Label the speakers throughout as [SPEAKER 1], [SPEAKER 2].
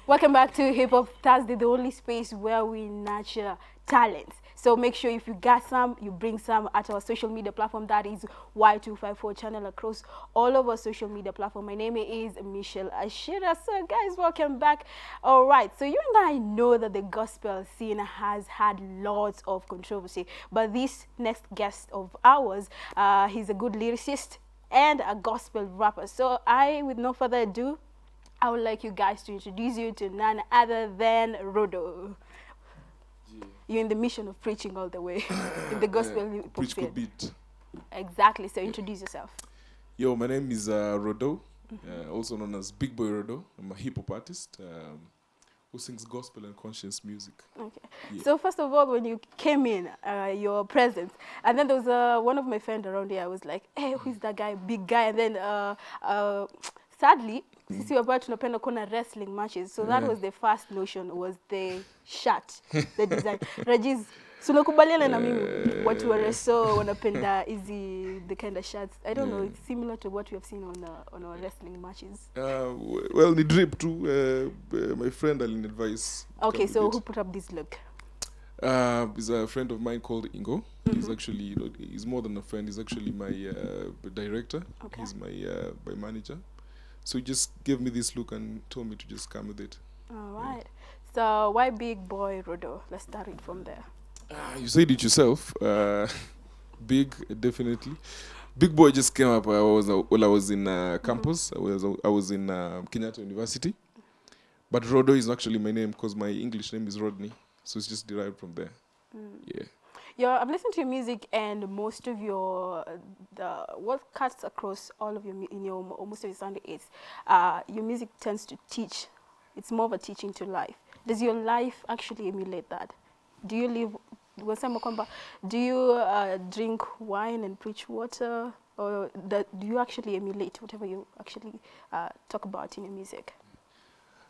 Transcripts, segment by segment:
[SPEAKER 1] Welcome back to Hip Hop Thursday, the only space where we nurture talents. So make sure if you got some, you bring some at our social media platform. That is Y254 channel across all of our social media platform. My name is Michelle Ashira. So guys, welcome back. All right, so you and I know that the gospel scene has had lots of controversy, but this next guest of ours, he's a good lyricist and a gospel rapper. So with no further ado, I would like you guys to introduce you to none other than Rodo. Yeah. You're in the mission of preaching all the way in the gospel.
[SPEAKER 2] Preach good beat.
[SPEAKER 1] Exactly. So introduce yourself.
[SPEAKER 2] Yo, my name is Rodo, also known as Big Boy Rodo. I'm a hip hop artist who sings gospel and conscious music.
[SPEAKER 1] Okay.
[SPEAKER 2] Yeah.
[SPEAKER 1] So first of all, when you came in, your presence, and then there was one of my friends around here. I was like, "Hey, who's that guy? Big guy." And then sadly, sisi wabaya tunapenda kuona wrestling matches. So that was the first notion, was the shirt, the design. Rajiz, sunakubaliana na mimi watu wa wrestle wanapenda easy the kind of shirts. I don't know, it's similar to what we have seen on our wrestling matches.
[SPEAKER 2] Well, the drip too. My friend Aline advice.
[SPEAKER 1] Okay, so who put up this look?
[SPEAKER 2] He's a friend of mine called Ingo. He's actually, he's more than a friend. He's actually my director. Okay. He's my manager. So he just gave me this look and told me to just come with it.
[SPEAKER 1] All right. So why Big Boy Rodo? Let's start it from there.
[SPEAKER 2] You said it yourself. Big, definitely. Big Boy just came up while I was in campus. I was in Kenyatta University. But Rodo is actually my name because my English name is Rodney. So it's just derived from there. Yeah.
[SPEAKER 1] I've listened to your music, and most of what cuts across all of most of your sound is your music tends to teach. It's more of a teaching to life. Does your life actually emulate that? Do you live? Do you drink wine and preach water, or do you actually emulate whatever you actually talk about in your music?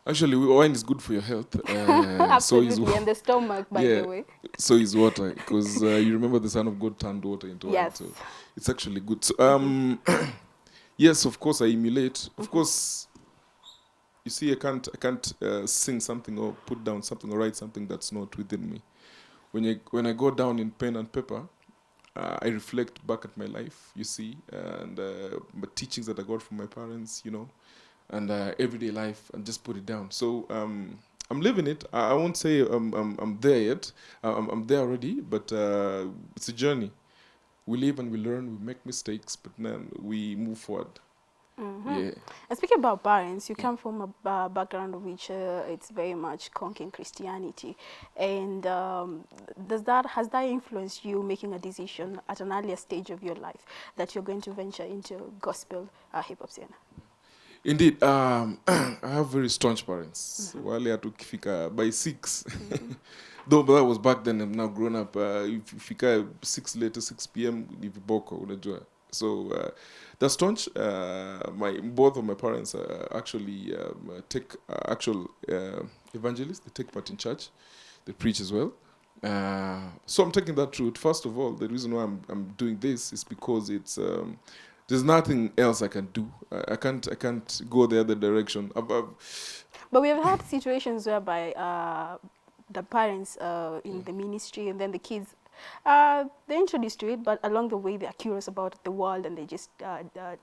[SPEAKER 2] Actually, wine is good for your health.
[SPEAKER 1] Absolutely, so and the stomach, by the way.
[SPEAKER 2] So is water, because you remember the Son of God turned water into wine. So it's actually good. So, yes, of course, I emulate. Of course, you see, I can't sing something or put down something or write something that's not within me. When I go down in pen and paper, I reflect back at my life, you see, and the teachings that I got from my parents, and everyday life, and just put it down. So I'm living it. I won't say I'm there yet. I'm there already, but it's a journey. We live and we learn. We make mistakes, but then we move forward. Yeah.
[SPEAKER 1] And speaking about parents, you come from a background of which it's very much conquering Christianity, and has that influenced you making a decision at an earlier stage of your life that you're going to venture into gospel hip hop scene?
[SPEAKER 2] Indeed, I have very staunch parents. Wale hatukifika by 6. Though that was back then, I'm now grown up. If you fika 6 later, 6 p.m. ni viboko, unajua. So they're staunch. Both of my parents actually take actual evangelists. They take part in church. They preach as well. So I'm taking that route. First of all, the reason why I'm doing this is because it's there's nothing else I can do. I can't go the other direction.
[SPEAKER 1] But we have had situations whereby the parents in the ministry, and then the kids, they're introduced to it, but along the way they're curious about the world and they just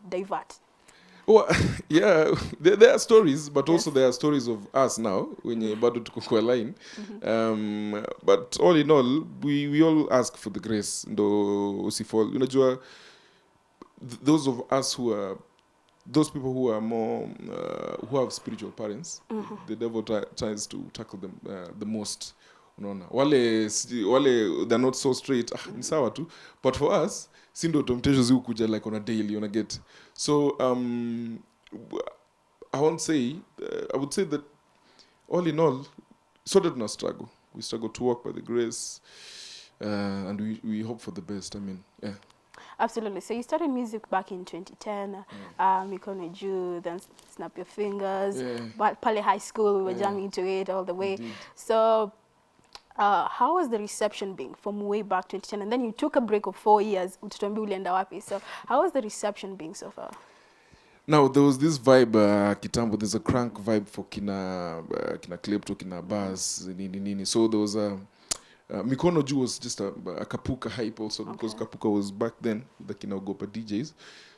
[SPEAKER 1] divert.
[SPEAKER 2] Well, yeah, there are stories, but also there are stories of us now when you're about to go line. But all in all, we all ask for the grace. Those of us those people who are more, who have spiritual parents, the devil tries to tackle them the most. Wale, they're not so straight. Ni sawa tu. But for us, sindo temptations kuja like on a daily, on a get. So I would say that all in all, so did not struggle. We struggle to walk by the grace, and we hope for the best. I mean, yeah.
[SPEAKER 1] Absolutely. So you started music back in 2010, Mikono Juu, then Snap Your Fingers, but Pale High School, we were jamming into it all the way.
[SPEAKER 2] Indeed.
[SPEAKER 1] So how was the reception being from way back 2010? And then you took a break of 4 years, ututuambia ulienda wapi. So how was the reception being so far?
[SPEAKER 2] Now there was this vibe kitambo. There's a crank vibe for kina klepto, kina bars, nini nini. So there was a Mikono Ju was just a Kapuka hype also because Kapuka was back then the kina Ogopa DJs.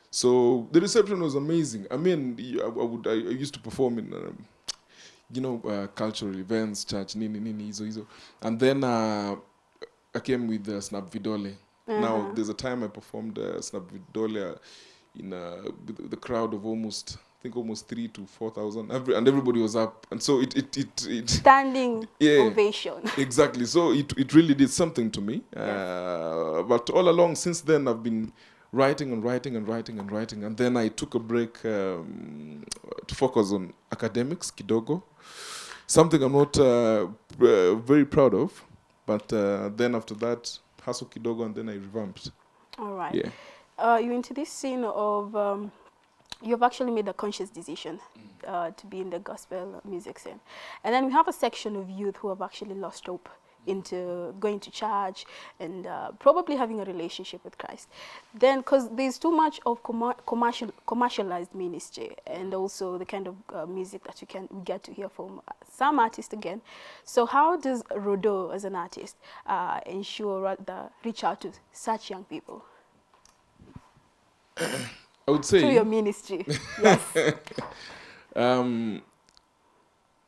[SPEAKER 2] So the reception was amazing. I mean, I used to perform in cultural events, church, nini nini hizo. And then I came with Snap Vidole. Now there's a time I performed Snap Vidole in the crowd of almost 3,000 to 4,000, and everybody was up, and so it
[SPEAKER 1] standing ovation.
[SPEAKER 2] Exactly. So it really did something to me. But all along since then, I've been writing, and then I took a break to focus on academics, kidogo. Something I'm not very proud of, but then after that, hustle kidogo, and then I revamped.
[SPEAKER 1] All right. Yeah. You're into this scene of you've actually made a conscious decision to be in the gospel music scene, and then we have a section of youth who have actually lost hope into going to church and probably having a relationship with Christ. Then, because there's too much of commercialized ministry and also the kind of music that we get to hear from some artists again. So how does Rodo, as an artist, ensure that reach out to such young people?
[SPEAKER 2] I would say
[SPEAKER 1] through your ministry. Yes.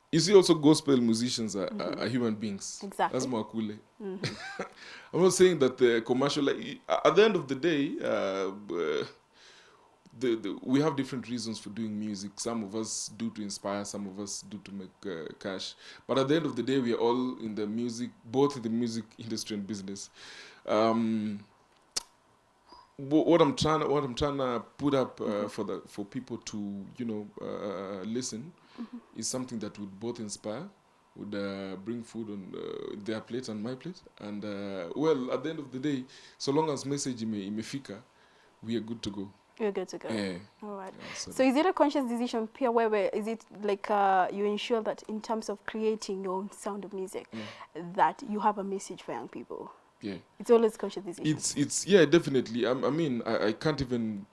[SPEAKER 2] You see, also gospel musicians are human beings.
[SPEAKER 1] Exactly.
[SPEAKER 2] That's Mwakule. I'm not saying that the commercial. At the end of the day, we have different reasons for doing music. Some of us do to inspire. Some of us do to make cash. But at the end of the day, we are all in the music, both in the music industry and business. What I'm trying to put up for people to listen is something that would both inspire, would bring food on their plate and my plate, and well, at the end of the day, so long as message imefika, we are good to go.
[SPEAKER 1] You're good to go.
[SPEAKER 2] Yeah.
[SPEAKER 1] All right.
[SPEAKER 2] Yeah,
[SPEAKER 1] so is it a conscious decision, Pia, where is it like you ensure that in terms of creating your own sound of music, that you have a message for young people?
[SPEAKER 2] Yeah.
[SPEAKER 1] It's always conscious decision.
[SPEAKER 2] It's definitely. I mean, I can't even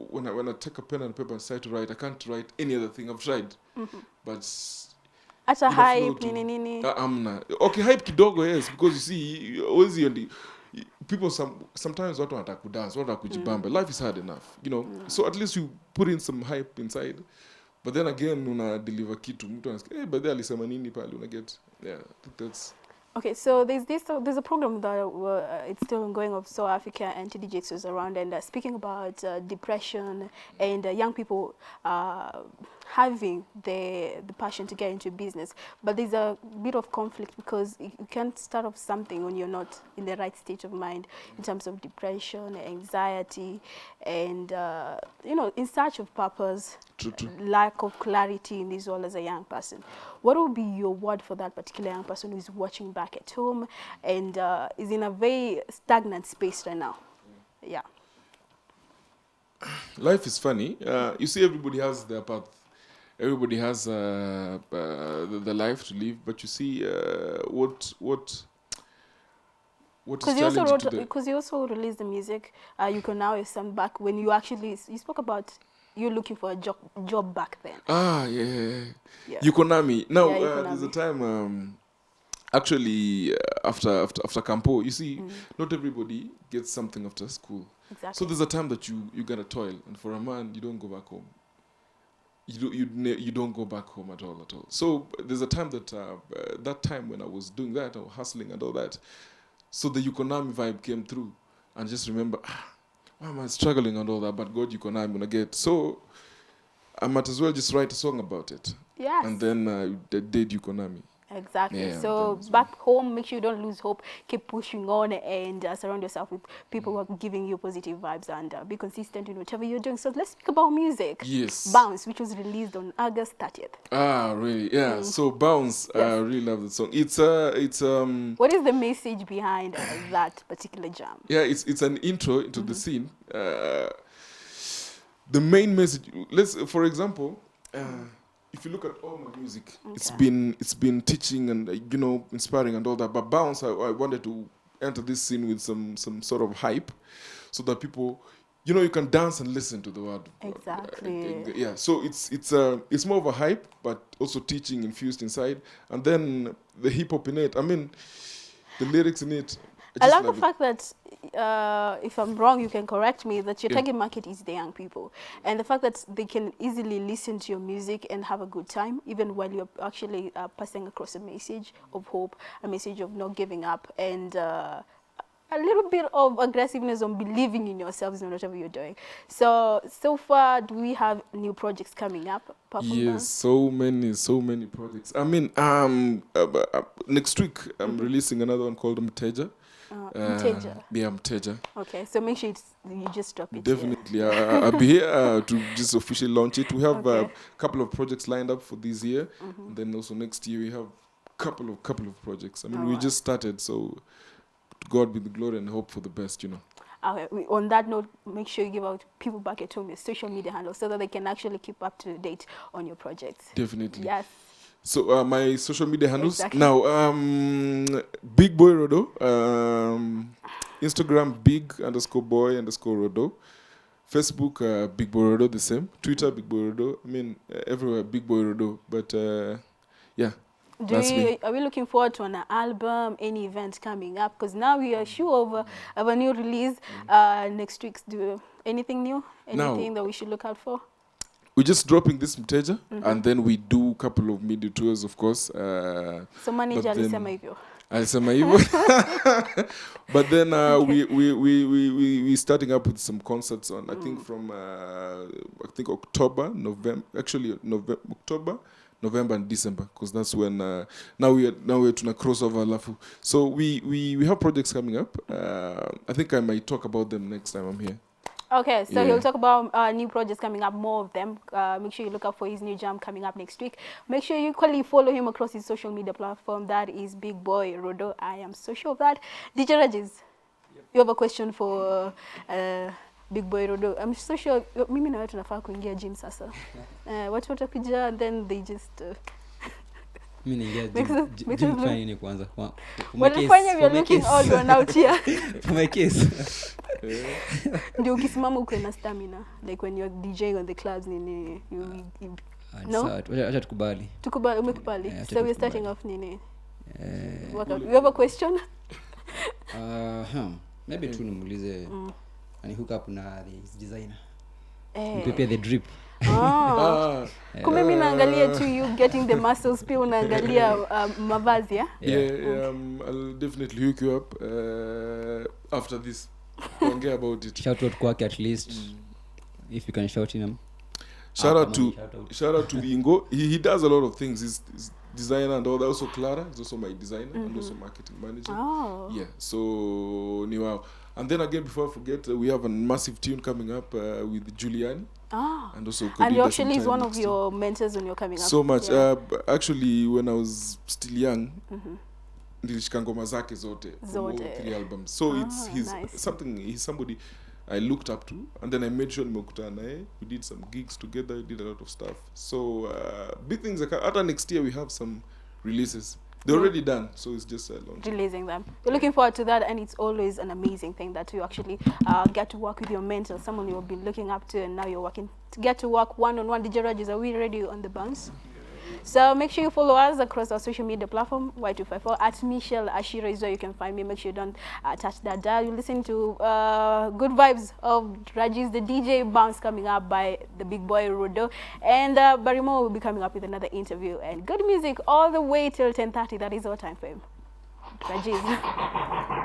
[SPEAKER 2] when I take a pen and paper and start to write, I can't write any other thing. I've tried, but
[SPEAKER 1] at a hype, nini.
[SPEAKER 2] Okay, hype kidogo, yes, because you see, always people sometimes watu wanataka kudance, watu kujibamba. Life is hard enough, So at least you put in some hype inside, but then again, una deliver kitu. Mtu anasikia, but then alisema nini pale, una get. Yeah, I think that's.
[SPEAKER 1] Okay, so there's a program that it's still ongoing of South Africa and TDJX was around and speaking about depression and young people having the passion to get into business, but there's a bit of conflict because you can't start off something when you're not in the right state of mind in terms of depression, anxiety, and in search of purpose.
[SPEAKER 2] True.
[SPEAKER 1] Lack of clarity in this world as a young person. What would be your word for that particular young person who is watching back at home and is in a very stagnant space right now? Yeah.
[SPEAKER 2] Life is funny. You see, everybody has their path. Everybody has the life to live. But you see, what is challenging
[SPEAKER 1] because you also released the music. You can now stand back when you spoke about. You're looking for a job back then.
[SPEAKER 2] Yeah. Ukonami. Now, there's a time, actually, after Campo, you see, not everybody gets something after school.
[SPEAKER 1] Exactly.
[SPEAKER 2] So there's a time that you gotta toil, and for a man, you don't go back home. You don't go back home at all. So there's a time that time when I was doing that, I was hustling and all that. So the Ukonami vibe came through, and just remember. Why am I struggling and all that? But God, I'm gonna get. So I might as well just write a song about it.
[SPEAKER 1] Yes.
[SPEAKER 2] And then did Ukonami.
[SPEAKER 1] Exactly.
[SPEAKER 2] Yeah,
[SPEAKER 1] so back home, make sure you don't lose hope. Keep pushing on and surround yourself with people who are giving you positive vibes and be consistent in whatever you're doing. So let's speak about music.
[SPEAKER 2] Yes.
[SPEAKER 1] Bounce, which was released on August 30th.
[SPEAKER 2] Ah, really? Yeah. So Bounce, I really love the song. It's
[SPEAKER 1] What is the message behind that particular jam?
[SPEAKER 2] Yeah, it's an intro into the scene. The main message. For example. If you look at all my music, it's been teaching and inspiring and all that. But Bounce, I wanted to enter this scene with some sort of hype, so that people, you know, you can dance and listen to the word.
[SPEAKER 1] Exactly.
[SPEAKER 2] Yeah, so it's more of a hype, but also teaching infused inside, and then the hip hop in it. I mean, the lyrics in it.
[SPEAKER 1] I love the fact that, if I'm wrong, you can correct me, that your target market is the young people. And the fact that they can easily listen to your music and have a good time, even while you're actually passing across a message of hope, a message of not giving up, and a little bit of aggressiveness on believing in yourselves and whatever you're doing. So far, do we have new projects coming up?
[SPEAKER 2] Yes, so many projects. I mean, next week, I'm releasing another one called Mteja.
[SPEAKER 1] Mteja.
[SPEAKER 2] Yeah, Mteja.
[SPEAKER 1] Okay, so make sure you just drop it.
[SPEAKER 2] Definitely. I'll be here to just officially launch it. We have a couple of projects lined up for this year. And then also next year we have couple of projects. I mean, we just started, so to God be the glory and hope for the best, you know.
[SPEAKER 1] Okay, on that note, make sure you give out people back at home your social media handles so that they can actually keep up to date on your projects.
[SPEAKER 2] Definitely.
[SPEAKER 1] Yes.
[SPEAKER 2] So my social media handles
[SPEAKER 1] Exactly.
[SPEAKER 2] now, Big Boy Rodo, Instagram big_boy_Rodo, Facebook Big Boy Rodo the same, Twitter Big Boy Rodo. I mean everywhere Big Boy Rodo. But yeah.
[SPEAKER 1] Are we looking forward to an album, any event coming up? Because now we are sure of a new release next week. Anything new? Anything that we should look out for?
[SPEAKER 2] We're just dropping this Mteja, and then we do a couple of media tours, of course.
[SPEAKER 1] So manager alisema hivyo.
[SPEAKER 2] Alisema hivyo. But then we starting up with some concerts on, I think from October, November. Actually, October, November and December, because that's when now we're tuna crossover alafu. So we have projects coming up. I think I might talk about them next time I'm here.
[SPEAKER 1] Okay, so he'll talk about new projects coming up, more of them. Make sure you look out for his new jam coming up next week. Make sure you quickly follow him across his social media platform. That is Big Boy Rodo. I am so sure of that. DJ Rajiz, you have a question for Big Boy Rodo. I'm so sure mimi na wewe tunafaa kuingia gym sasa. Watu watakuja and then they just
[SPEAKER 3] mimi naingia gym fine ni kwanza.
[SPEAKER 1] Walifanya we are looking all one out here.
[SPEAKER 3] For my case.
[SPEAKER 1] Ndio ukisimama uko na stamina, like when you're DJing on the clubs nini no?
[SPEAKER 3] Acha tukubali.
[SPEAKER 1] Umekubali. So we're starting off nini? You have a question?
[SPEAKER 3] Maybe tu nimuulize ani hook up na the designer. Prepare the drip.
[SPEAKER 1] Kumbe mimi naangalia tu you getting the muscles, pia unaangalia mavazi ya?
[SPEAKER 2] Yeah, I'll definitely hook you up after this. Forget about it.
[SPEAKER 3] Shout out kwake at least. If you can shout him.
[SPEAKER 2] Shout out to Ingo. He does a lot of things. He's designer and all that. Also Clara is also my designer and also marketing manager. Yeah, so wow. And then again, before I forget, we have a massive tune coming up with Giuliani. And also
[SPEAKER 1] and he actually is one of your mentors when you're coming up.
[SPEAKER 2] So much. Actually, when I was still young, nilishika ngoma zake zote. 3 albums. So he's somebody I looked up to, and then I made sure nimekutana naye. We did some gigs together, we did a lot of stuff. So big things like after next year we have some releases. They're already done, so it's just launching. Releasing
[SPEAKER 1] them. We're looking forward to that, and it's always an amazing thing that you actually get to work with your mentor, someone you've been looking up to, and now you're working to get to work one-on-one. DJ Rajiz, are we ready on the bounce? So make sure you follow us across our social media platform, Y254. At Michelle Ashira is where you can find me. Make sure you don't touch that dial. You listen to good vibes of Rajiz, the DJ bounce coming up by the Big Boy Rodo. And Barimo will be coming up with another interview. And good music all the way till 10:30. That is our time frame. Rajiz.